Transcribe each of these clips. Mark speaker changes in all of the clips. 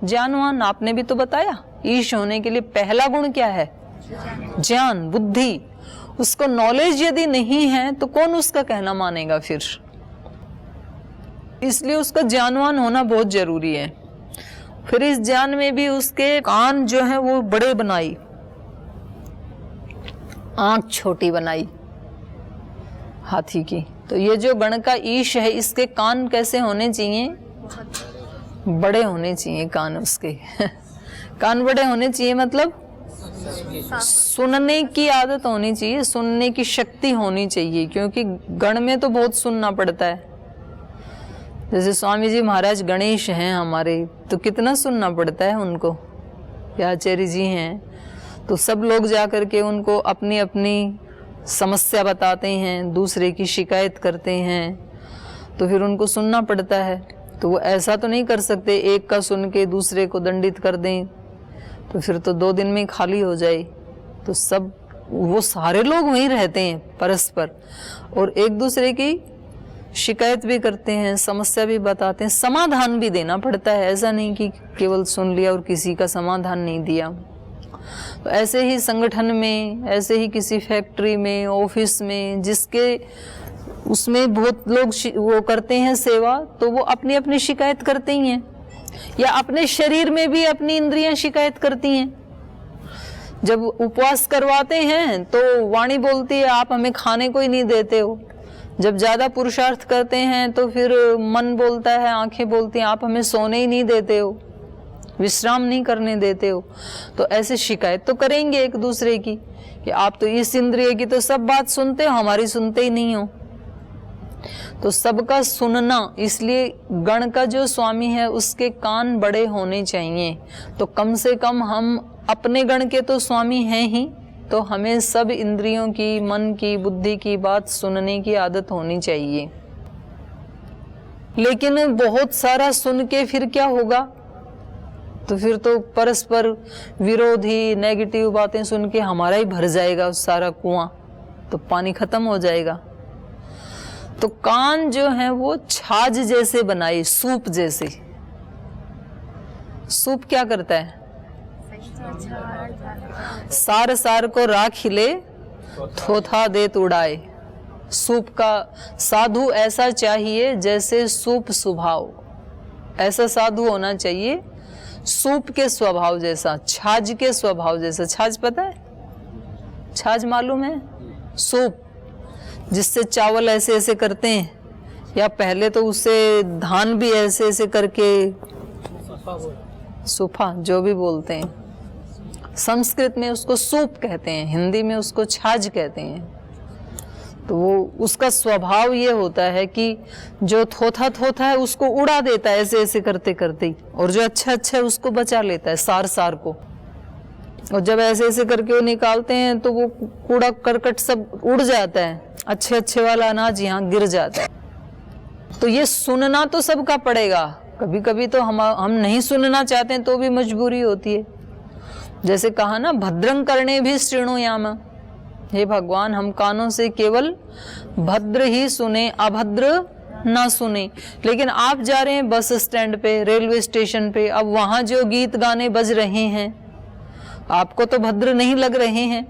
Speaker 1: ज्ञानवान, आपने भी तो बताया ईश होने के लिए पहला गुण क्या है? ज्ञान, बुद्धि। उसको नॉलेज यदि नहीं है तो कौन उसका कहना मानेगा फिर? इसलिए उसका ज्ञानवान होना बहुत जरूरी है। फिर इस ज्ञान में भी उसके कान जो है वो बड़े बनाई, आंख छोटी बनाई हाथी की। तो ये जो गण का ईश है, इसके कान कैसे होने चाहिए? बड़े होने चाहिए कान उसके। कान बड़े होने चाहिए मतलब सुनने की आदत होनी चाहिए, सुनने की शक्ति होनी चाहिए, क्योंकि गण में तो बहुत सुनना पड़ता है। जैसे स्वामी जी महाराज गणेश हैं हमारे, तो कितना सुनना पड़ता है उनको। या आचार्य जी हैं, तो सब लोग जा करके उनको अपनी अपनी समस्या बताते हैं, दूसरे की शिकायत करते हैं, तो फिर उनको सुनना पड़ता है। तो वो ऐसा तो नहीं कर सकते एक का सुन के दूसरे को दंडित कर दें, तो फिर तो 2 दिन में खाली हो जाए। तो सब वो सारे लोग वहीं रहते हैं परस्पर, और एक दूसरे की शिकायत भी करते हैं, समस्या भी बताते हैं, समाधान भी देना पड़ता है। ऐसा नहीं कि केवल सुन लिया और किसी का समाधान नहीं दिया। तो ऐसे ही संगठन में, ऐसे ही किसी फैक्ट्री में, ऑफिस में, जिसके उसमें बहुत लोग वो करते हैं सेवा, तो वो अपनी अपनी शिकायत करते ही हैं। या अपने शरीर में भी अपनी इंद्रियां शिकायत करती हैं। जब उपवास करवाते हैं तो वाणी बोलती है आप हमें खाने को ही नहीं देते हो। जब ज्यादा पुरुषार्थ करते हैं तो फिर मन बोलता है, आंखें बोलती हैं आप हमें सोने ही नहीं देते हो, विश्राम नहीं करने देते हो। तो ऐसे शिकायत तो करेंगे एक दूसरे की कि आप तो इस इंद्रिय की तो सब बात सुनते हो, हमारी सुनते ही नहीं हो। तो सबका सुनना, इसलिए गण का जो स्वामी है उसके कान बड़े होने चाहिए। तो कम से कम हम अपने गण के तो स्वामी हैं ही, तो हमें सब इंद्रियों की, मन की, बुद्धि की बात सुनने की आदत होनी चाहिए। लेकिन बहुत सारा सुन के फिर क्या होगा? तो फिर तो परस्पर विरोधी नेगेटिव बातें सुन के हमारा ही भर जाएगा सारा कुआं, तो पानी खत्म हो जाएगा। तो कान जो है वो छाछ जैसे बनाई, सूप जैसे। सूप क्या करता है? सार सार को राख खिले, थोथा देत उड़ाए। सूप का साधु ऐसा चाहिए जैसे सूप स्वभाव, ऐसा साधु होना चाहिए सूप के स्वभाव जैसा, छाछ के स्वभाव जैसा। छाछ पता है? छाछ मालूम है? सूप जिससे चावल ऐसे ऐसे करते हैं, या पहले तो उससे धान भी ऐसे ऐसे करके, सूफा जो भी बोलते हैं, संस्कृत में उसको सूप कहते हैं, हिंदी में उसको छाछ कहते हैं। तो वो उसका स्वभाव ये होता है कि जो थोथा थोथा है उसको उड़ा देता है ऐसे ऐसे करते करते, और जो अच्छा अच्छा है उसको बचा लेता है सार सार को। और जब ऐसे ऐसे करके वो निकालते हैं तो वो कूड़ा करकट सब उड़ जाता है, अच्छे अच्छे वाला अनाज यहाँ गिर जाता है। तो ये सुनना तो सबका पड़ेगा। कभी कभी तो हम नहीं सुनना चाहते हैं तो भी मजबूरी होती है। जैसे कहा ना, भद्रं करणे भी शृणुयाम। हे भगवान, हम कानों से केवल भद्र ही सुने, अभद्र ना सुने। लेकिन आप जा रहे हैं बस स्टैंड पे, रेलवे स्टेशन पे, अब वहां जो गीत गाने बज रहे हैं आपको तो भद्र नहीं लग रहे हैं,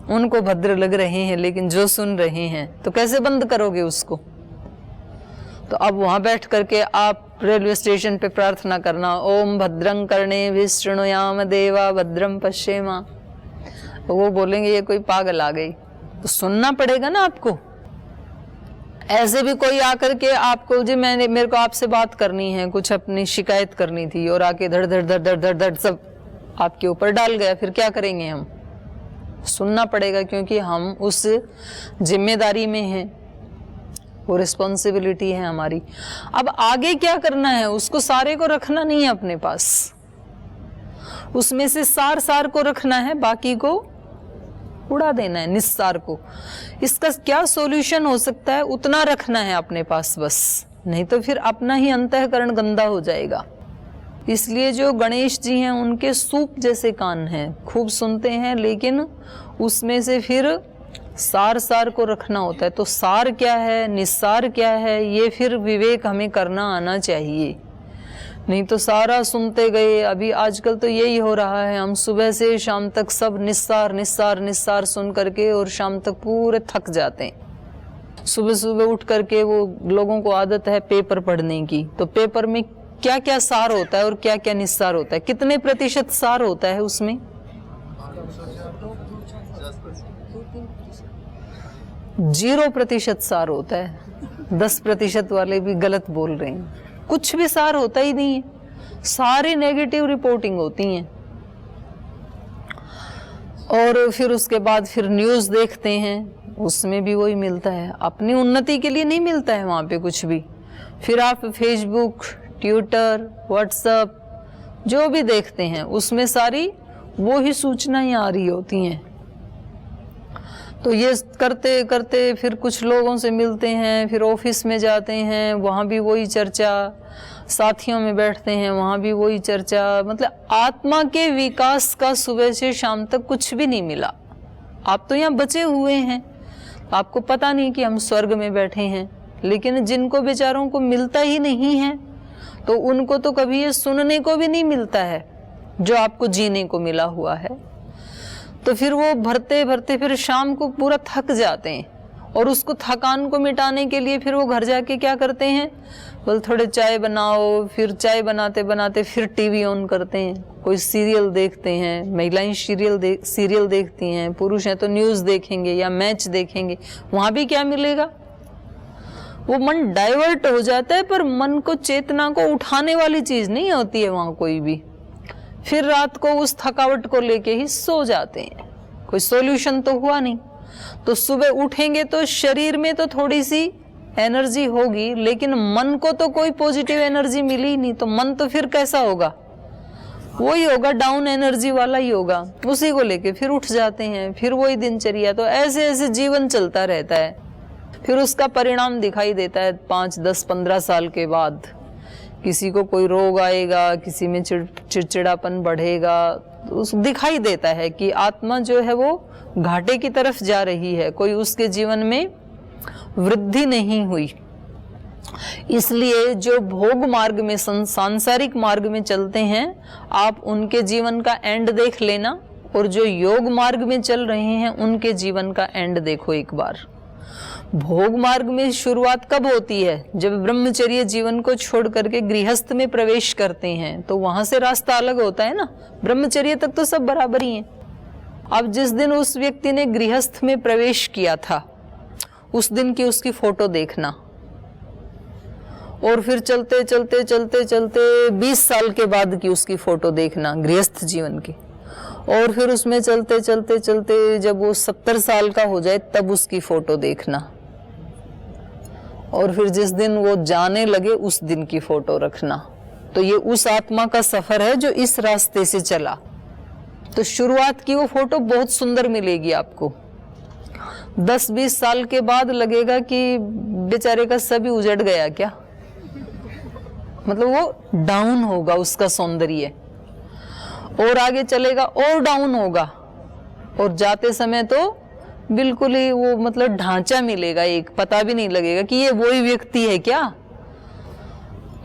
Speaker 1: उनको भद्र लग रहे हैं, लेकिन जो सुन रहे हैं तो कैसे बंद करोगे उसको? तो अब वहां बैठ करके आप रेलवे स्टेशन पे प्रार्थना करना, ओम भद्रं कर्णे शृणुयाम देवा भद्रं पश्येमा। वो बोलेंगे ये कोई पागल आ गई। तो सुनना पड़ेगा ना आपको। ऐसे भी कोई आकर के आपको, जी मेरे को आपसे बात करनी है, कुछ अपनी शिकायत करनी थी, और आके धड़ धड़ धड़ धड़ धड़ धड़ सब आपके ऊपर डाल गया, फिर क्या करेंगे हम? सुनना पड़ेगा, क्योंकि हम उस जिम्मेदारी में हैं, वो रिस्पॉन्सिबिलिटी है हमारी। अब आगे क्या करना है, उसको सारे को रखना नहीं है अपने पास, उसमें से सार सार को रखना है, बाकी को उड़ा देना है, निस्सार को। इसका क्या सॉल्यूशन हो सकता है? उतना रखना है अपने पास बस, नहीं तो फिर अपना ही अंतःकरण गंदा हो जाएगा। इसलिए जो गणेश जी हैं उनके सूप जैसे कान हैं, खूब सुनते हैं, लेकिन उसमें से फिर सार सार को रखना होता है। तो सार क्या है, निस्सार क्या है, ये फिर विवेक हमें करना आना चाहिए। नहीं तो सारा सुनते गए। अभी आजकल तो यही हो रहा है, हम सुबह से शाम तक सब निस्सार निस्सार निस्सार सुन करके और शाम तक पूरे थक जाते हैं। सुबह सुबह उठ करके वो लोगों को आदत है पेपर पढ़ने की, तो पेपर में क्या क्या सार होता है और क्या क्या निस्सार होता है, कितने प्रतिशत सार होता है उसमें? 0% सार होता है। 10% वाले भी गलत बोल रहे हैं, कुछ भी सार होता ही नहीं है, सारी नेगेटिव रिपोर्टिंग होती हैं। और फिर उसके बाद फिर न्यूज़ देखते हैं, उसमें भी वही मिलता है, अपनी उन्नति के लिए नहीं मिलता है वहाँ पे कुछ भी। फिर आप फेसबुक, ट्विटर, व्हाट्सएप जो भी देखते हैं उसमें सारी वो ही सूचनाएं आ रही होती हैं। तो ये करते करते फिर कुछ लोगों से मिलते हैं, फिर ऑफिस में जाते हैं, वहाँ भी वही चर्चा, साथियों में बैठते हैं, वहाँ भी वही चर्चा। मतलब आत्मा के विकास का सुबह से शाम तक कुछ भी नहीं मिला। आप तो यहाँ बचे हुए हैं, आपको पता नहीं कि हम स्वर्ग में बैठे हैं, लेकिन जिनको बेचारों को मिलता ही नहीं है तो उनको तो कभी ये सुनने को भी नहीं मिलता है जो आपको जीने को मिला हुआ है। तो फिर वो भरते भरते फिर शाम को पूरा थक जाते हैं, और उसको थकान को मिटाने के लिए फिर वो घर जाके क्या करते हैं, बोल थोड़े चाय बनाओ। फिर चाय बनाते बनाते फिर टीवी ऑन करते हैं, कोई सीरियल देखते हैं। महिलाएं सीरियल देखती हैं, पुरुष हैं तो न्यूज़ देखेंगे या मैच देखेंगे। वहाँ भी क्या मिलेगा, वो मन डाइवर्ट हो जाता है, पर मन को, चेतना को उठाने वाली चीज़ नहीं होती है वहाँ कोई भी। फिर रात को उस थकावट को लेके ही सो जाते हैं, कोई सॉल्यूशन तो हुआ नहीं। तो सुबह उठेंगे तो शरीर में तो थोड़ी सी एनर्जी होगी, लेकिन मन को तो कोई पॉजिटिव एनर्जी मिली ही नहीं। तो मन तो फिर कैसा होगा, वही होगा, डाउन एनर्जी वाला ही होगा। उसी को लेके फिर उठ जाते हैं, फिर वही दिनचर्या। तो ऐसे ऐसे जीवन चलता रहता है। फिर उसका परिणाम दिखाई देता है 5, 10, 15 साल के बाद। किसी को कोई रोग आएगा, किसी में चिड़चिड़ापन बढ़ेगा, तो उस दिखाई देता है कि आत्मा जो है वो घाटे की तरफ जा रही है, कोई उसके जीवन में वृद्धि नहीं हुई। इसलिए जो भोग मार्ग में, सांसारिक मार्ग में चलते हैं, आप उनके जीवन का एंड देख लेना, और जो योग मार्ग में चल रहे हैं उनके जीवन का एंड देखो एक बार। भोग मार्ग में शुरुआत कब होती है, जब ब्रह्मचर्य जीवन को छोड़ करके गृहस्थ में प्रवेश करते हैं, तो वहां से रास्ता अलग होता है ना। ब्रह्मचर्य तक तो सब बराबर ही हैं। अब जिस दिन उस व्यक्ति ने गृहस्थ में प्रवेश किया था, उस दिन की उसकी फोटो देखना, और फिर चलते चलते चलते चलते 20 साल के बाद की उसकी फोटो देखना गृहस्थ जीवन की, और फिर उसमें चलते चलते चलते जब वो 70 साल का हो जाए तब उसकी फोटो देखना, और फिर जिस दिन वो जाने लगे उस दिन की फोटो रखना। तो ये उस आत्मा का सफर है जो इस रास्ते से चला। तो शुरुआत की वो फोटो बहुत सुंदर मिलेगी आपको। 10-20 साल के बाद लगेगा कि बेचारे का सभी उजड़ गया क्या, मतलब वो डाउन होगा उसका सौंदर्य, और आगे चलेगा और डाउन होगा, और जाते समय तो बिल्कुल ही वो मतलब ढांचा मिलेगा, एक पता भी नहीं लगेगा कि ये वही व्यक्ति है क्या।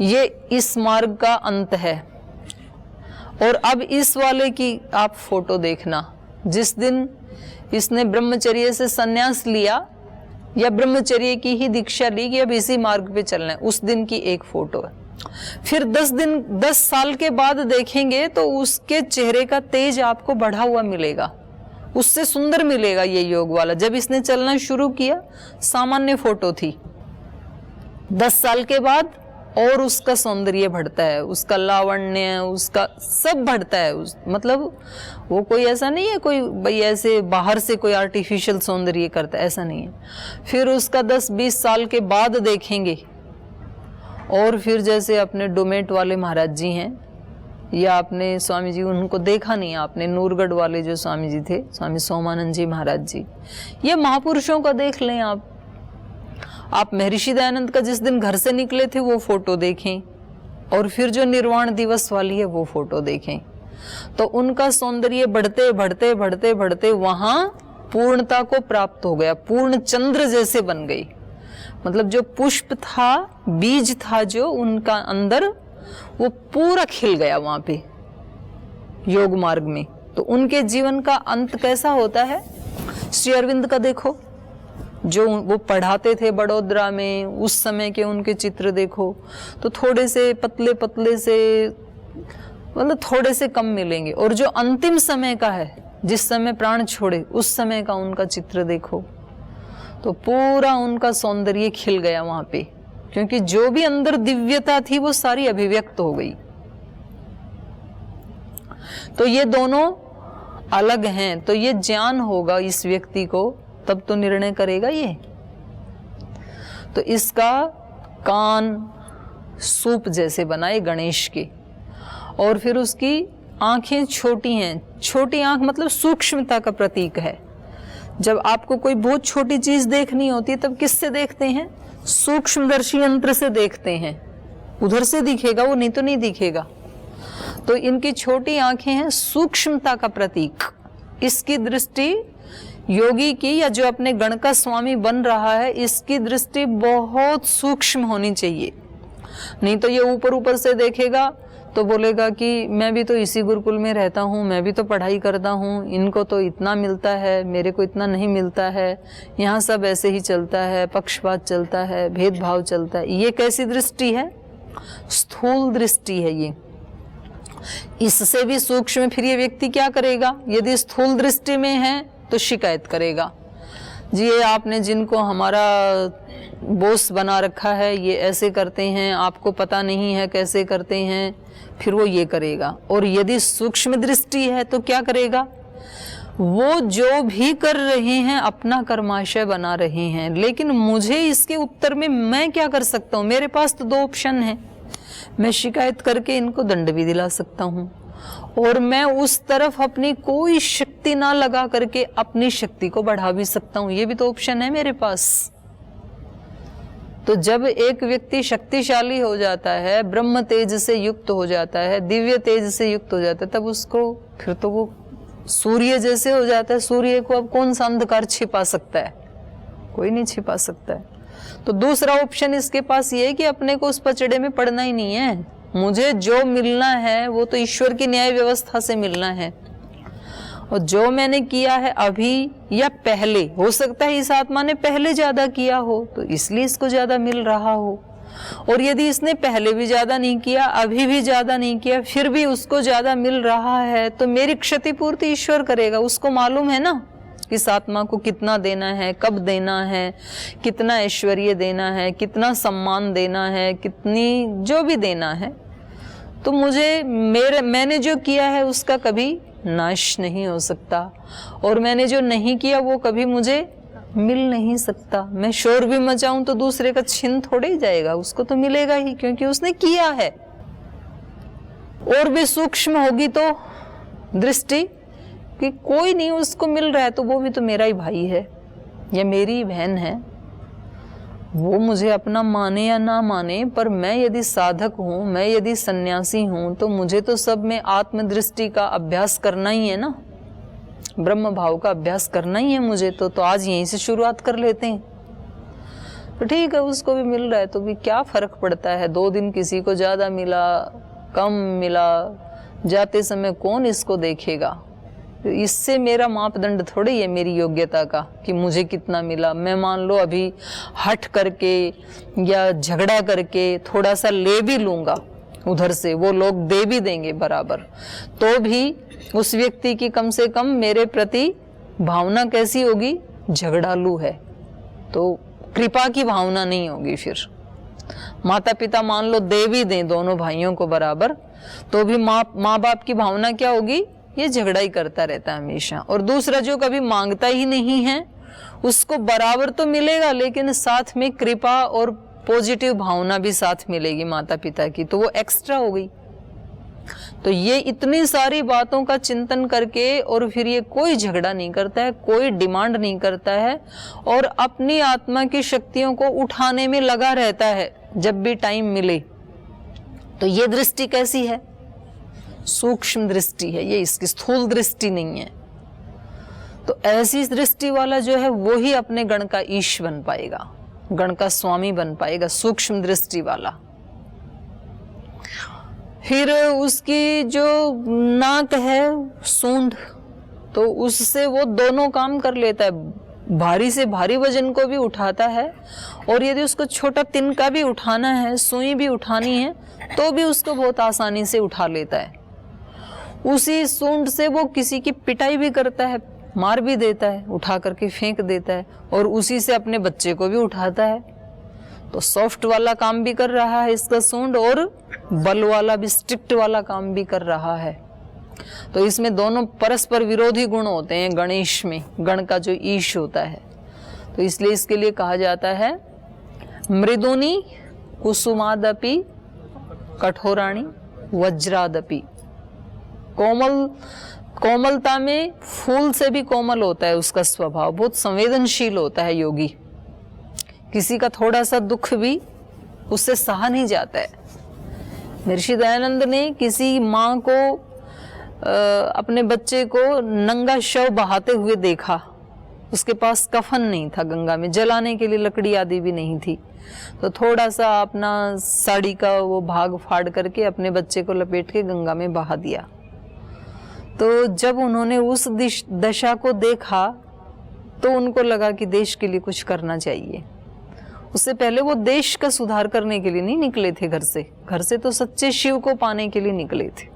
Speaker 1: ये इस मार्ग का अंत है। और अब इस वाले की आप फोटो देखना, जिस दिन इसने ब्रह्मचर्य से संन्यास लिया या ब्रह्मचर्य की ही दीक्षा ली कि अब इसी मार्ग पे चलना है, उस दिन की एक फोटो है। फिर 10 साल के बाद देखेंगे तो उसके चेहरे का तेज आपको बढ़ा हुआ मिलेगा, उससे सुंदर मिलेगा ये योग वाला। जब इसने चलना शुरू किया सामान्य फोटो थी, 10 साल के बाद और उसका सौंदर्य बढ़ता है, उसका लावण्य, उसका सब बढ़ता है। मतलब वो कोई ऐसा नहीं है कोई भाई ऐसे बाहर से कोई आर्टिफिशियल सौंदर्य करता है, ऐसा नहीं है। फिर उसका 10-20 साल के बाद देखेंगे, और फिर जैसे अपने डोमेट वाले महाराज जी हैं, या आपने स्वामी जी, उनको देखा नहीं आपने, नूरगढ़ वाले जो स्वामी जी थे, स्वामी सोमानंद जी महाराज जी, ये महापुरुषों का देख लें आप महर्षि दयानंद का जिस दिन घर से निकले थे वो फोटो देखें, और फिर जो निर्वाण दिवस वाली है वो फोटो देखें, तो उनका सौंदर्य बढ़ते बढ़ते बढ़ते बढ़ते वहां पूर्णता को प्राप्त हो गया, पूर्ण चंद्र जैसे बन गई। मतलब जो पुष्प था, बीज था जो उनका अंदर, वो पूरा खिल गया वहां पे योग मार्ग में। तो उनके जीवन का अंत कैसा होता है? श्री अरविंद का देखो, जो वो पढ़ाते थे बड़ौदरा में, उस समय के उनके चित्र देखो तो थोड़े से पतले पतले से, मतलब थोड़े से कम मिलेंगे। और जो अंतिम समय का है, जिस समय प्राण छोड़े, उस समय का उनका चित्र देखो तो पूरा उनका सौंदर्य खिल गया वहां पे, क्योंकि जो भी अंदर दिव्यता थी वो सारी अभिव्यक्त हो गई। तो ये दोनों अलग हैं, तो ये ज्ञान होगा इस व्यक्ति को, तब तो निर्णय करेगा ये। तो इसका कान सूप जैसे बनाए गणेश के, और फिर उसकी आंखें छोटी हैं। छोटी आंख मतलब सूक्ष्मता का प्रतीक है। जब आपको कोई बहुत छोटी चीज देखनी होती है तब किससे देखते हैं? सूक्ष्मदर्शी यंत्र से देखते हैं। उधर से दिखेगा वो, नहीं तो नहीं दिखेगा। तो इनकी छोटी आंखें हैं सूक्ष्मता का प्रतीक। इसकी दृष्टि योगी की, या जो अपने गण का स्वामी बन रहा है, इसकी दृष्टि बहुत सूक्ष्म होनी चाहिए। नहीं तो ये ऊपर ऊपर से देखेगा तो बोलेगा कि मैं भी तो इसी गुरुकुल में रहता हूँ, मैं भी तो पढ़ाई करता हूँ, इनको तो इतना मिलता है, मेरे को इतना नहीं मिलता है, यहाँ सब ऐसे ही चलता है, पक्षपात चलता है, भेदभाव चलता है। ये कैसी दृष्टि है? स्थूल दृष्टि है ये। इससे भी सूक्ष्म फिर ये व्यक्ति क्या करेगा? यदि स्थूल दृष्टि में है तो शिकायत करेगा, जी ये आपने जिनको हमारा बॉस बना रखा है ये ऐसे करते हैं, आपको पता नहीं है कैसे करते हैं, फिर वो ये करेगा। और यदि सूक्ष्म दृष्टि है तो क्या करेगा? वो जो भी कर रहे हैं अपना कर्माशय बना रहे हैं, लेकिन मुझे इसके उत्तर में मैं क्या कर सकता हूँ? मेरे पास तो दो ऑप्शन है, मैं शिकायत करके इनको दंड भी दिला सकता हूँ, और मैं उस तरफ अपनी कोई शक्ति ना लगा करके अपनी शक्ति को बढ़ा भी सकता हूँ। ये भी तो ऑप्शन है मेरे पास। तो जब एक व्यक्ति शक्तिशाली हो जाता है, ब्रह्म तेज से युक्त हो जाता है, दिव्य तेज से युक्त हो जाता है, तब उसको फिर तो वो सूर्य जैसे हो जाता है। सूर्य को अब कौन सा अंधकार छिपा सकता है? कोई नहीं छिपा सकता है। तो दूसरा ऑप्शन इसके पास ये है कि अपने को उस पचड़े में पड़ना ही नहीं है। मुझे जो मिलना है वो तो ईश्वर की न्याय व्यवस्था से मिलना है, और जो मैंने किया है अभी या पहले, हो सकता है इस आत्मा ने पहले ज्यादा किया हो तो इसलिए इसको ज्यादा मिल रहा हो, और यदि इसने पहले भी ज्यादा नहीं किया, अभी भी ज्यादा नहीं किया, फिर भी उसको ज्यादा मिल रहा है, तो मेरी क्षतिपूर्ति ईश्वर करेगा। उसको मालूम है ना इस आत्मा को कितना देना है, कब देना है, कितना ऐश्वर्य देना है, कितना सम्मान देना है, कितनी जो भी देना है। तो मुझे मैंने जो किया है उसका कभी नाश नहीं हो सकता, और मैंने जो नहीं किया वो कभी मुझे मिल नहीं सकता। मैं शोर भी मचाऊं तो दूसरे का छिन थोड़े ही जाएगा, उसको तो मिलेगा ही, क्योंकि उसने किया है। और भी सूक्ष्म होगी तो दृष्टि कि कोई नहीं उसको मिल रहा है तो वो भी तो मेरा ही भाई है या मेरी ही बहन है, वो मुझे अपना माने या ना माने, पर मैं यदि साधक हूँ, मैं यदि सन्यासी हूँ, तो मुझे तो सब में आत्मदृष्टि का अभ्यास करना ही है ना, ब्रह्म भाव का अभ्यास करना ही है मुझे। तो आज यहीं से शुरुआत कर लेते हैं। तो ठीक है, उसको भी मिल रहा है तो भी क्या फर्क पड़ता है? 2 दिन किसी को ज्यादा मिला, कम मिला, जाते समय कौन इसको देखेगा? इससे मेरा मापदंड थोड़ी है मेरी योग्यता का कि मुझे कितना मिला। मैं मान लो अभी हट करके या झगड़ा करके थोड़ा सा ले भी लूंगा उधर से, वो लोग दे भी देंगे बराबर, तो भी उस व्यक्ति की कम से कम मेरे प्रति भावना कैसी होगी? झगड़ालू है, तो कृपा की भावना नहीं होगी। फिर माता पिता मान लो दे भी दें दोनों भाइयों को बराबर, तो भी माँ बाप की भावना क्या होगी? ये झगड़ा ही करता रहता है हमेशा। और दूसरा जो कभी मांगता ही नहीं है उसको बराबर तो मिलेगा, लेकिन साथ में कृपा और पॉजिटिव भावना भी साथ मिलेगी माता पिता की, तो वो एक्स्ट्रा हो गई। तो ये इतनी सारी बातों का चिंतन करके और फिर ये कोई झगड़ा नहीं करता है, कोई डिमांड नहीं करता है, और अपनी आत्मा की शक्तियों को उठाने में लगा रहता है जब भी टाइम मिले। तो ये दृष्टि कैसी है? सूक्ष्म दृष्टि है ये, इसकी स्थूल दृष्टि नहीं है। तो ऐसी दृष्टि वाला जो है वो ही अपने गण का ईश बन पाएगा, गण का स्वामी बन पाएगा, सूक्ष्म दृष्टि वाला। फिर उसकी जो नाक है, सूंड, तो उससे वो दोनों काम कर लेता है। भारी से भारी वजन को भी उठाता है, और यदि उसको छोटा तिनका भी उठाना है, सुई भी उठानी है, तो भी उसको बहुत आसानी से उठा लेता है। उसी सूंड से वो किसी की पिटाई भी करता है, मार भी देता है, उठा करके फेंक देता है, और उसी से अपने बच्चे को भी उठाता है। तो सॉफ्ट वाला काम भी कर रहा है इसका सूंड, और बल वाला भी, स्ट्रिक्ट वाला काम भी कर रहा है। तो इसमें दोनों परस्पर विरोधी गुण होते हैं गणेश में, गण का जो ईश होता है। तो इसलिए इसके लिए कहा जाता है मृदुनी कुसुमादपि कठोराणी वज्रादपि। कोमलता में फूल से भी कोमल होता है उसका स्वभाव, बहुत संवेदनशील होता है योगी। किसी का थोड़ा सा दुख भी उससे सहा नहीं जाता है। महर्षि दयानंद ने किसी माँ को अपने बच्चे को नंगा शव बहाते हुए देखा। उसके पास कफन नहीं था, गंगा में जलाने के लिए लकड़ी आदि भी नहीं थी, तो थोड़ा सा अपना साड़ी का वो भाग फाड़ करके अपने बच्चे को लपेट के गंगा में बहा दिया। तो जब उन्होंने उस दशा को देखा तो उनको लगा कि देश के लिए कुछ करना चाहिए। उससे पहले वो देश का सुधार करने के लिए नहीं निकले थे घर से तो सच्चे शिव को पाने के लिए निकले थे।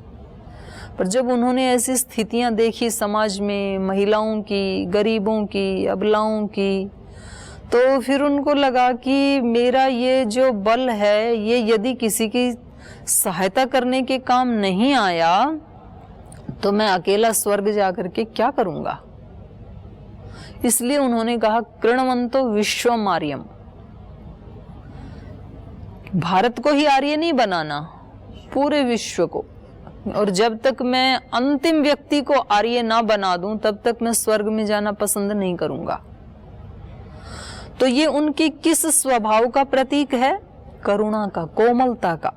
Speaker 1: पर जब उन्होंने ऐसी स्थितियां देखी समाज में, महिलाओं की, गरीबों की, अबलाओं की, तो फिर उनको लगा कि मेरा ये जो बल है, ये यदि किसी की सहायता करने के काम नहीं आया तो मैं अकेला स्वर्ग जाकर के क्या करूंगा। इसलिए उन्होंने कहा कृणवंतो विश्वम आर्यम। भारत को ही आर्य नहीं बनाना, पूरे विश्व को। और जब तक मैं अंतिम व्यक्ति को आर्य ना बना दूं तब तक मैं स्वर्ग में जाना पसंद नहीं करूंगा। तो ये उनकी किस स्वभाव का प्रतीक है? करुणा का, कोमलता का।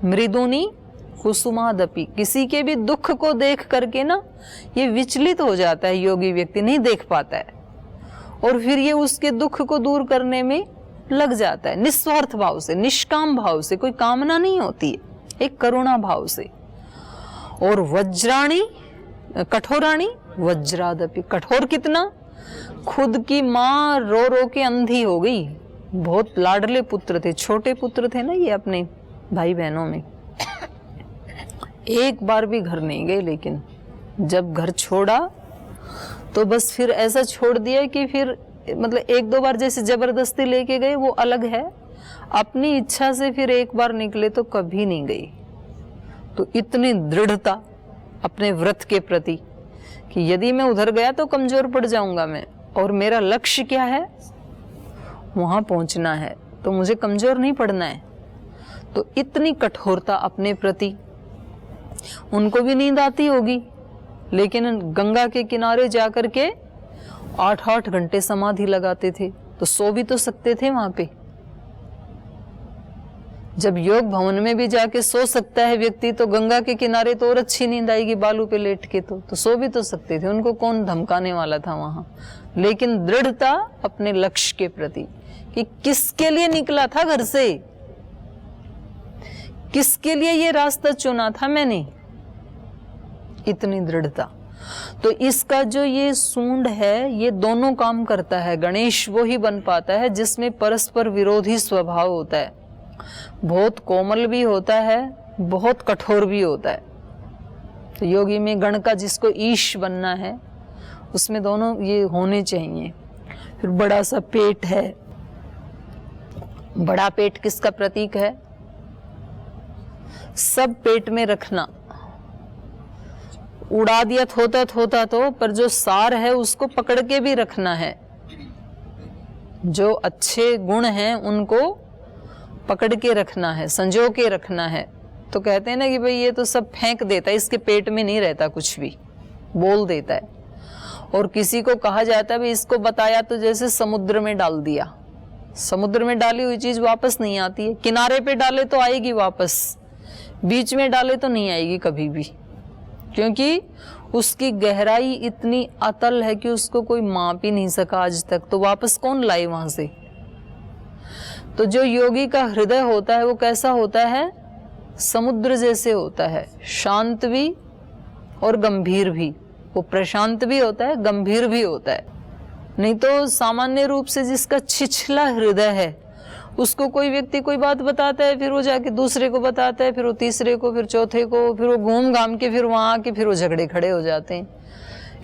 Speaker 1: मृदुनी कुसुमादपि। किसी के भी दुख को देख करके ना ये विचलित हो जाता है योगी व्यक्ति, नहीं देख पाता है, और फिर ये उसके दुख को दूर करने में लग जाता है निस्वार्थ भाव से, निष्काम भाव से, कोई कामना नहीं होती है, एक करुणा भाव से। और वज्राणी कठोराणी वज्रादपि। कठोर कितना? खुद की माँ रो रो के अंधी हो गई। बहुत लाडले पुत्र थे, छोटे पुत्र थे ना ये अपने भाई बहनों में। एक बार भी घर नहीं गए, लेकिन जब घर छोड़ा तो बस फिर ऐसा छोड़ दिया कि फिर मतलब एक दो बार जैसे जबरदस्ती लेके गए वो अलग है, अपनी इच्छा से फिर एक बार निकले तो कभी नहीं गई। तो इतनी दृढ़ता अपने व्रत के प्रति कि यदि मैं उधर गया तो कमजोर पड़ जाऊंगा मैं, और मेरा लक्ष्य क्या है? वहां पहुंचना है, तो मुझे कमजोर नहीं पड़ना है। तो इतनी कठोरता अपने प्रति। उनको भी नींद आती होगी, लेकिन गंगा के किनारे जाकर के 8-8 घंटे समाधि लगाते थे, तो सो भी तो सकते थे वहां पे। जब योग भवन में भी जाके सो सकता है व्यक्ति, तो गंगा के किनारे तो और अच्छी नींद आएगी बालू पे लेट के, तो सो भी तो सकते थे। उनको कौन धमकाने वाला था वहां। लेकिन दृढ़ता अपने लक्ष्य के प्रति कि किसके लिए निकला था घर से, किसके लिए ये रास्ता चुना था मैंने, इतनी दृढ़ता। तो इसका जो ये सूंड है, ये दोनों काम करता है। गणेश वो ही बन पाता है जिसमें परस्पर विरोधी स्वभाव होता है, बहुत कोमल भी होता है, बहुत कठोर भी होता है। तो योगी में गण का जिसको ईश बनना है, उसमें दोनों ये होने चाहिए। फिर बड़ा सा पेट है। बड़ा पेट किसका प्रतीक है? सब पेट में रखना। उड़ा दिया थोता तो, पर जो सार है उसको पकड़ के भी रखना है। जो अच्छे गुण हैं उनको पकड़ के रखना है, संजो के रखना है। तो कहते हैं ना कि भाई ये तो सब फेंक देता है, इसके पेट में नहीं रहता कुछ भी, बोल देता है। और किसी को कहा जाता है भाई इसको बताया तो जैसे समुद्र में डाल दिया। समुद्र में डाली हुई चीज वापस नहीं आती है। किनारे पे डाले तो आएगी वापस, बीच में डाले तो नहीं आएगी कभी भी, क्योंकि उसकी गहराई इतनी अतल है कि उसको कोई माप ही नहीं सका आज तक। तो वापस कौन लाए वहां से? तो जो योगी का हृदय होता है वो कैसा होता है? समुद्र जैसे होता है, शांत भी और गंभीर भी। वो प्रशांत भी होता है, गंभीर भी होता है। नहीं तो सामान्य रूप से जिसका छिछला हृदय है, उसको कोई व्यक्ति कोई बात बताता है, फिर वो जाके दूसरे को बताता है, फिर वो तीसरे को, फिर चौथे को, फिर वो घूम घाम के फिर वहां आके फिर वो झगड़े खड़े हो जाते हैं।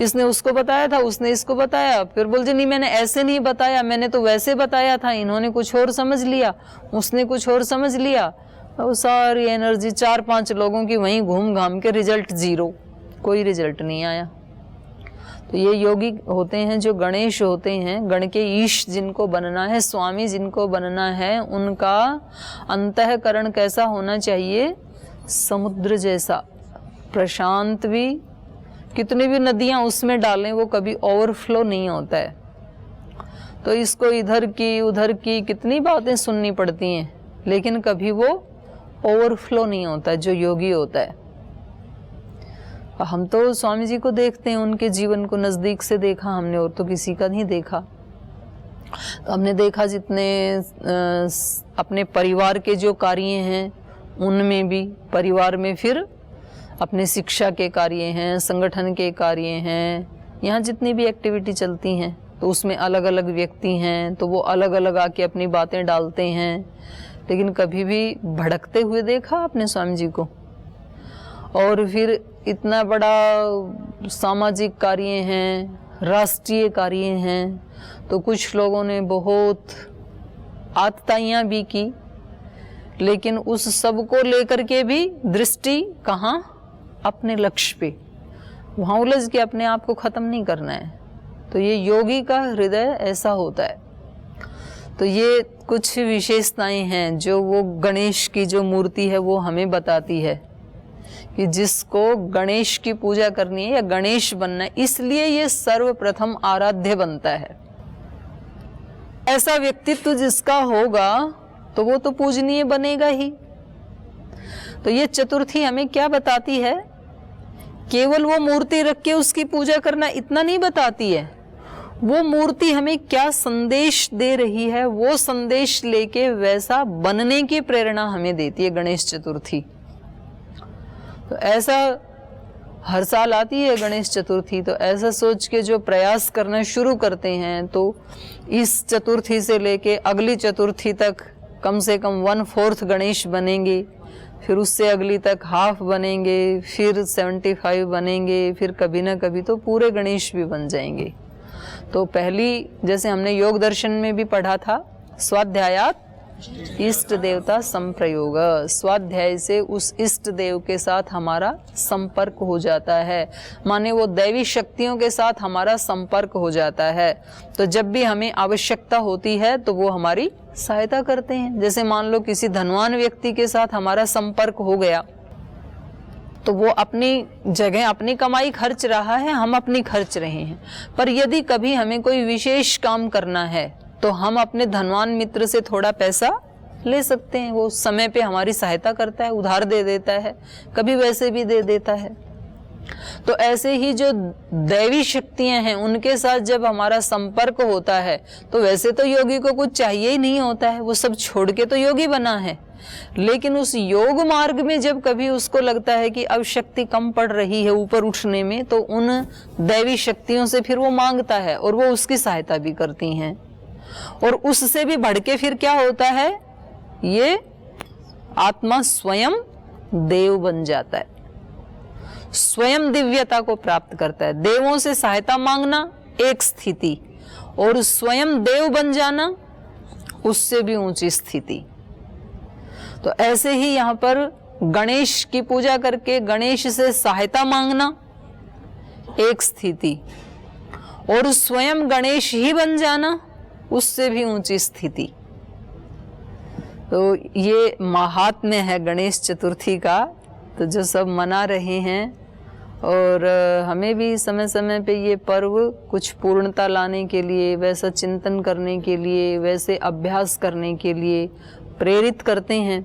Speaker 1: इसने उसको बताया था, उसने इसको बताया, फिर बोलते नहीं मैंने ऐसे नहीं बताया, मैंने तो वैसे बताया था, इन्होंने कुछ और समझ लिया, उसने कुछ और समझ लिया। वो सारी एनर्जी 4-5 लोगों की वहीं घूम घाम के रिजल्ट 0, कोई रिजल्ट नहीं आया। तो ये योगी होते हैं जो गणेश होते हैं, गण के ईश जिनको बनना है, स्वामी जिनको बनना है, उनका अंतःकरण कैसा होना चाहिए? समुद्र जैसा प्रशांत भी। कितनी भी नदियां उसमें डालें वो कभी ओवरफ्लो नहीं होता है। तो इसको इधर की उधर की कितनी बातें सुननी पड़ती हैं, लेकिन कभी वो ओवरफ्लो नहीं होता जो योगी होता है। हम तो स्वामी जी को देखते हैं, उनके जीवन को नज़दीक से देखा हमने, और तो किसी का नहीं देखा। तो हमने देखा जितने अपने परिवार के जो कार्य हैं उनमें भी, परिवार में फिर अपने शिक्षा के कार्य हैं, संगठन के कार्य हैं, यहाँ जितनी भी एक्टिविटी चलती हैं तो उसमें अलग अलग व्यक्ति हैं, तो वो अलग अलग आके अपनी बातें डालते हैं। लेकिन कभी भी भड़कते हुए देखा आपने स्वामी जी को? और फिर इतना बड़ा सामाजिक कार्य हैं, राष्ट्रीय कार्य हैं, तो कुछ लोगों ने बहुत आतताइयाँ भी की, लेकिन उस सब को लेकर के भी दृष्टि कहाँ? अपने लक्ष्य पे, वहाँ उलझ के अपने आप को ख़त्म नहीं करना है। तो ये योगी का हृदय ऐसा होता है। तो ये कुछ विशेषताएं हैं जो वो गणेश की जो मूर्ति है वो हमें बताती है कि जिसको गणेश की पूजा करनी है या गणेश बनना है, इसलिए ये सर्वप्रथम आराध्य बनता है। ऐसा व्यक्तित्व जिसका होगा तो वो तो पूजनीय बनेगा ही। तो ये चतुर्थी हमें क्या बताती है? केवल वो मूर्ति रख के उसकी पूजा करना इतना नहीं बताती है, वो मूर्ति हमें क्या संदेश दे रही है, वो संदेश लेके वैसा बनने की प्रेरणा हमें देती है गणेश चतुर्थी। तो ऐसा हर साल आती है गणेश चतुर्थी, तो ऐसा सोच के जो प्रयास करना शुरू करते हैं, तो इस चतुर्थी से लेके अगली चतुर्थी तक कम से कम 1/4 गणेश बनेंगे, फिर उससे अगली तक हाफ बनेंगे, फिर 75 बनेंगे, फिर कभी ना कभी तो पूरे गणेश भी बन जाएंगे। तो पहली, जैसे हमने योग दर्शन में भी पढ़ा था, स्वाध्यायात इष्ट देवता संप्रयोग, स्वाध्याय से उस इष्ट देव के साथ हमारा संपर्क हो जाता है, माने वो दैवी शक्तियों के साथ हमारा संपर्क हो जाता है। तो जब भी हमें आवश्यकता होती है तो वो हमारी सहायता करते हैं। जैसे मान लो किसी धनवान व्यक्ति के साथ हमारा संपर्क हो गया, तो वो अपनी जगह अपनी कमाई खर्च रहा है, हम अपनी खर्च रहे हैं, पर यदि कभी हमें कोई विशेष काम करना है तो हम अपने धनवान मित्र से थोड़ा पैसा ले सकते हैं। वो समय पे हमारी सहायता करता है, उधार दे देता है, कभी वैसे भी दे देता है। तो ऐसे ही जो दैवी शक्तियां हैं उनके साथ जब हमारा संपर्क होता है तो वैसे तो योगी को कुछ चाहिए ही नहीं होता है, वो सब छोड़ के तो योगी बना है। लेकिन उस योग मार्ग में जब कभी उसको लगता है कि अब शक्ति कम पड़ रही है ऊपर उठने में, तो उन दैवी शक्तियों से फिर वो मांगता है और वो उसकी सहायता भी करती हैं। और उससे भी बढ़ के फिर क्या होता है, ये आत्मा स्वयं देव बन जाता है, स्वयं दिव्यता को प्राप्त करता है। देवों से सहायता मांगना एक स्थिति, और स्वयं देव बन जाना उससे भी ऊंची स्थिति। तो ऐसे ही यहाँ पर गणेश की पूजा करके गणेश से सहायता मांगना एक स्थिति, और स्वयं गणेश ही बन जाना उससे भी ऊंची स्थिति। तो ये महात्म्य है गणेश चतुर्थी का, तो जो सब मना रहे हैं। और हमें भी समय समय पे ये पर्व कुछ पूर्णता लाने के लिए, वैसा चिंतन करने के लिए, वैसे अभ्यास करने के लिए प्रेरित करते हैं।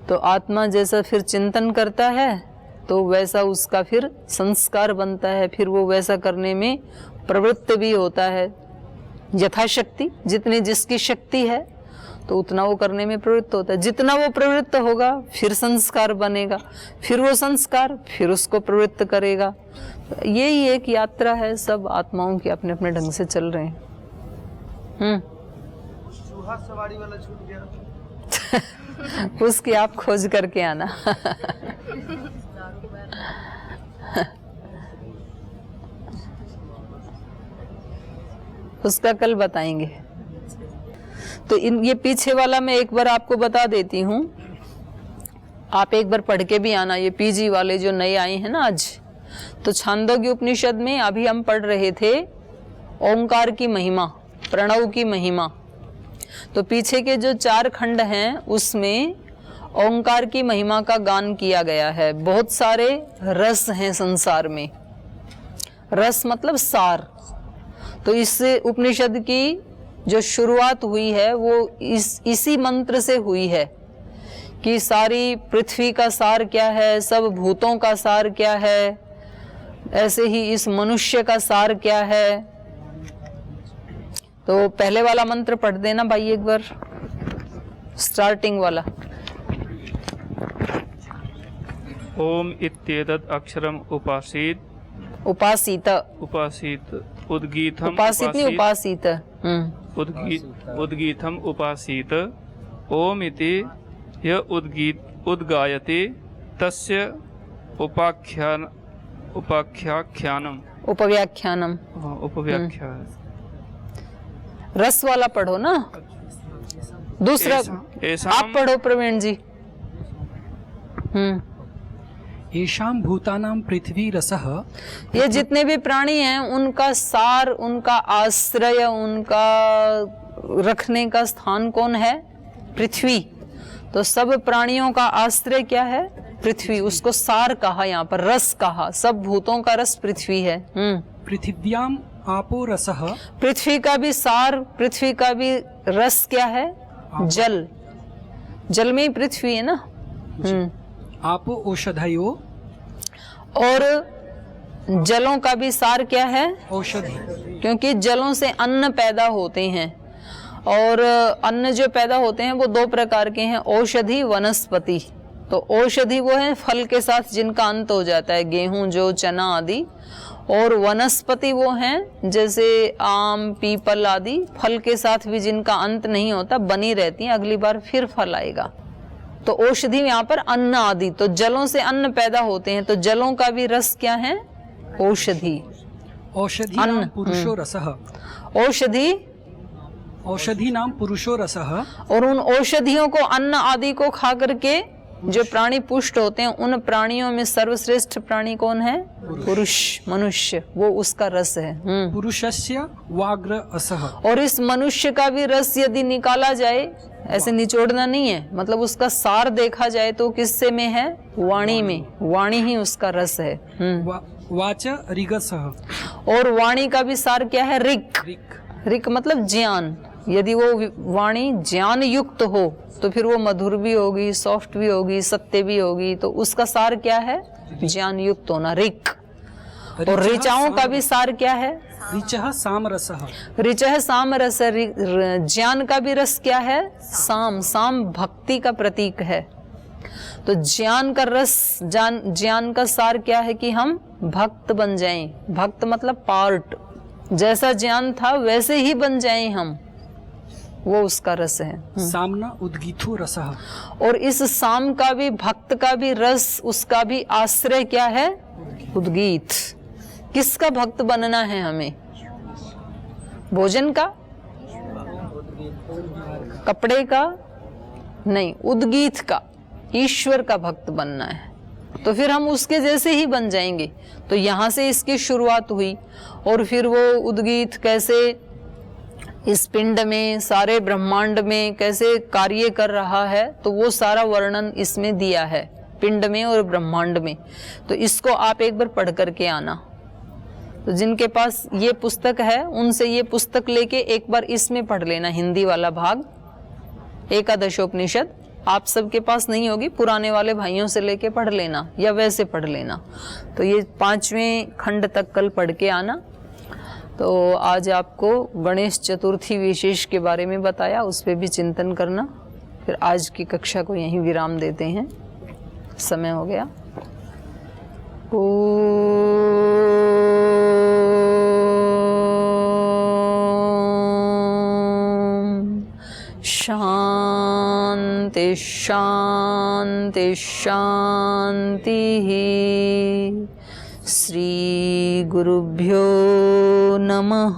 Speaker 1: तो आत्मा जैसा फिर चिंतन करता है तो वैसा उसका फिर संस्कार बनता है, फिर वो वैसा करने में प्रवृत्त भी होता है यथाशक्ति, जितनी जिसकी शक्ति है। तो उतना वो करने में प्रवृत्त होता है। जितना वो प्रवृत्त होगा फिर संस्कार बनेगा, फिर वो संस्कार फिर उसको प्रवृत्त करेगा। यही एक यात्रा है, सब आत्माओं की अपने अपने ढंग से चल रहे हैं।
Speaker 2: चूहा सवारी वाला छूट गया।
Speaker 1: उसकी आप खोज करके आना। उसका कल बताएंगे। तो ये पीछे वाला मैं एक बार आपको बता देती हूँ, आप एक बार पढ़ के भी आना। ये पीजी वाले जो नए आए हैं ना आज, तो छांदोग्य उपनिषद में अभी हम पढ़ रहे थे ओंकार की महिमा, प्रणव की महिमा। तो पीछे के जो 4 खंड हैं उसमें ओंकार की महिमा का गान किया गया है। बहुत सारे रस हैं संसार में, रस मतलब सार। तो इस उपनिषद की जो शुरुआत हुई है वो इसी मंत्र से हुई है कि सारी पृथ्वी का सार क्या है, सब भूतों का सार क्या है, ऐसे ही इस मनुष्य का सार क्या है। तो पहले वाला मंत्र पढ़ देना भाई एक बार, स्टार्टिंग वाला।
Speaker 3: ओम इत्येतत् अक्षरम उपासीत
Speaker 1: उपासित
Speaker 3: उद्गीतम
Speaker 1: उपासित नहीं उपासित।
Speaker 3: उद्गीतम उपासीत। ओम इति य उद्गायते तस्य उपाख्याख्यानम
Speaker 1: उपव्याख्यानम।
Speaker 3: उपव्याख्यान।
Speaker 1: रस वाला पढ़ो ना, दूसरा आप पढ़ो प्रवीण जी।
Speaker 2: येषां भूतानां पृथ्वी रसः।
Speaker 1: ये जितने भी प्राणी हैं उनका सार, उनका आश्रय, उनका रखने का स्थान कौन है? पृथ्वी। तो सब प्राणियों का आश्रय क्या है? पृथ्वी। उसको सार कहा, यहाँ पर रस कहा। सब भूतों का रस पृथ्वी है।
Speaker 2: पृथिव्याम आपो रसः।
Speaker 1: पृथ्वी का भी सार, पृथ्वी का भी रस क्या है? जल। जल में ही पृथ्वी है ना।
Speaker 2: आपो औषधयो।
Speaker 1: और जलों का भी सार क्या है?
Speaker 2: औषधि।
Speaker 1: क्योंकि जलों से अन्न पैदा होते हैं, और अन्न जो पैदा होते हैं वो 2 प्रकार के हैं, औषधि, वनस्पति। तो औषधि वो है फल के साथ जिनका अंत हो जाता है, गेहूं, जौ, चना आदि। और वनस्पति वो हैं जैसे आम, पीपल आदि, फल के साथ भी जिनका अंत नहीं होता, बनी रहती हैं, अगली बार फिर फल आएगा। तो औषधि यहाँ पर अन्न आदि। तो जलों से अन्न पैदा होते हैं, तो जलों का भी रस क्या है? औषधि।
Speaker 2: औषधि नाम पुरुषो रसः।
Speaker 1: औषधि,
Speaker 2: औषधि नाम पुरुषो रसः।
Speaker 1: और उन औषधियों को, अन्न आदि को खा करके जो प्राणी पुष्ट होते हैं, उन प्राणियों में सर्वश्रेष्ठ प्राणी कौन है? पुरुष, मनुष्य। वो उसका रस है।
Speaker 2: पुरुषस्य वाग्र असः।
Speaker 1: और इस मनुष्य का भी रस यदि निकाला जाए, ऐसे निचोड़ना नहीं है, मतलब उसका सार देखा जाए तो किससे में है? वाणी में। वाणी ही उसका रस है।
Speaker 2: वाच ऋगसः।
Speaker 1: और वाणी का भी सार क्या है? ऋक्। ऋक् मतलब ज्ञान। यदि वो वाणी ज्ञान युक्त हो तो फिर वो मधुर भी होगी, सॉफ्ट भी होगी, सत्य भी होगी। तो उसका सार क्या है? ज्ञान युक्त होना, ऋक्। और ऋचाओं का भी सार क्या है?
Speaker 2: ऋचः सामरसः।
Speaker 1: ऋचः सामरस। ज्ञान का भी रस क्या है? साम। साम भक्ति का प्रतीक है। तो ज्ञान का रस, ज्ञान का सार क्या है? कि हम भक्त बन जाएं। भक्त मतलब पार्ट, जैसा ज्ञान था वैसे ही बन जाएं हम, वो उसका रस है।
Speaker 2: सामना उद्गीतो रसः।
Speaker 1: और इस साम का भी, भक्त का भी रस, उसका भी आश्रय क्या है? उद्गीत। किसका भक्त बनना है हमें? भोजन का, कपड़े का नहीं, उद्गीत का, ईश्वर का भक्त बनना है। तो फिर हम उसके जैसे ही बन जाएंगे। तो यहाँ से इसकी शुरुआत हुई, और फिर वो उद्गीत कैसे इस पिंड में, सारे ब्रह्मांड में कैसे कार्य कर रहा है, तो वो सारा वर्णन इसमें दिया है, पिंड में और ब्रह्मांड में। तो इसको आप एक बार पढ़ करके आना। तो जिनके पास ये पुस्तक है उनसे ये पुस्तक लेके एक बार इसमें पढ़ लेना, हिंदी वाला भाग, एकादशोपनिषद। आप सबके पास नहीं होगी, पुराने वाले भाइयों से लेके पढ़ लेना या वैसे पढ़ लेना। तो ये 5वें खंड तक कल पढ़ के आना। तो आज आपको गणेश चतुर्थी विशेष के बारे में बताया, उस पर भी चिंतन करना। फिर आज की कक्षा को यहीं विराम देते हैं, समय हो गया। शांति शांति शांति। श्री गुरुभ्यो नमः।